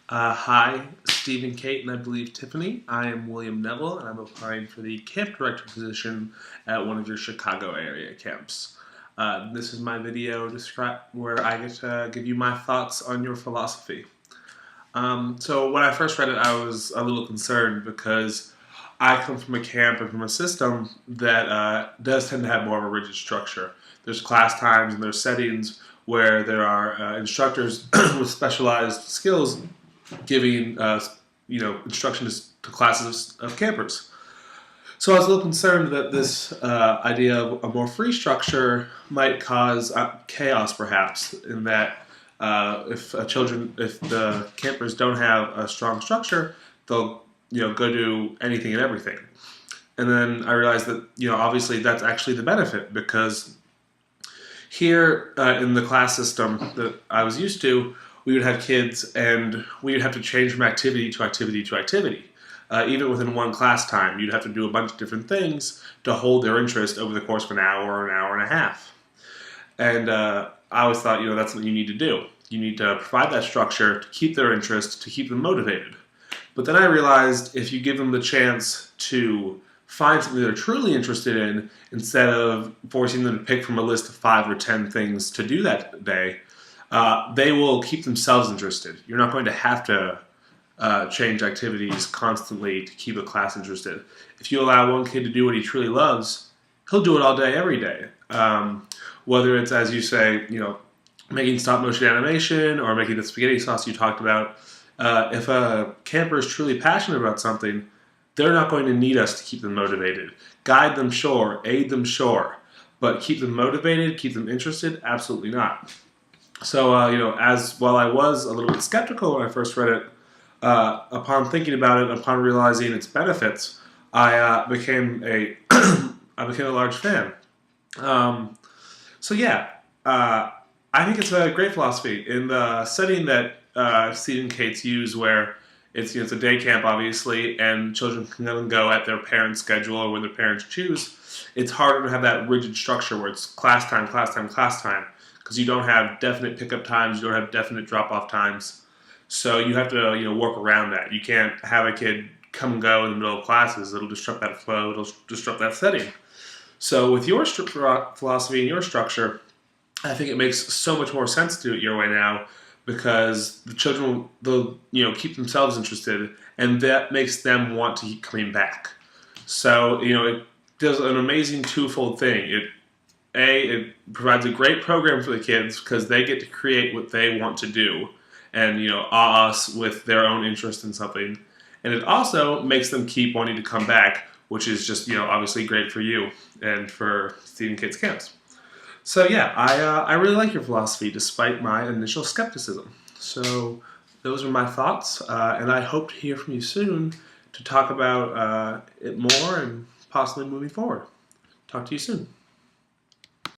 Hi, Steve and Kate, and I believe Tiffany. I am William Neville, and I'm applying for the camp director position at one of your Chicago area camps. This is my video where I get to give you my thoughts on your philosophy. So when I first read it, I was a little concerned because I come from a camp and from a system that does tend to have more of a rigid structure. There's class times and there's settings where there are instructors with specialized skills giving instruction to classes of campers. So I was a little concerned that this idea of a more free structure might cause chaos, perhaps, in that if the campers don't have a strong structure, they'll go do anything and everything. And then I realized that obviously that's actually the benefit, because here in the class system that I was used to, we would have kids and we would have to change from activity to activity to activity. Even within one class time, you'd have to do a bunch of different things to hold their interest over the course of an hour and a half. And I always thought, that's what you need to do. You need to provide that structure to keep their interest, to keep them motivated. But then I realized if you give them the chance to find something they're truly interested in, instead of forcing them to pick from a list of 5 or 10 things to do that day, they will keep themselves interested. You're not going to have to change activities constantly to keep a class interested. If you allow one kid to do what he truly loves, he'll do it all day, every day. Whether it's, as you say, making stop-motion animation or making the spaghetti sauce you talked about, if a camper is truly passionate about something, they're not going to need us to keep them motivated. Guide them, sure. Aid them, sure. But keep them motivated, keep them interested? Absolutely not. So, while I was a little bit skeptical when I first read it, upon thinking about it, upon realizing its benefits, I became a large fan. I think it's a great philosophy in the setting that Steve and Kate's use, where it's a day camp, obviously, and children can come and go at their parents' schedule or when their parents choose. It's harder to have that rigid structure where it's class time, class time, class time, because you don't have definite pickup times, you don't have definite drop-off times. So you have to work around that. You can't have a kid come and go in the middle of classes. It'll disrupt that flow. It'll disrupt that setting. So with your philosophy and your structure, I think it makes so much more sense to do it your way now, because the children they'll keep themselves interested, and that makes them want to keep coming back. So it does an amazing twofold thing. It provides a great program for the kids because they get to create what they want to do, and awe us with their own interest in something. And it also makes them keep wanting to come back, which is just obviously great for you and for Steve and Kate's camps. So yeah, I really like your philosophy despite my initial skepticism. So those are my thoughts, and I hope to hear from you soon to talk about it more and possibly moving forward. Talk to you soon.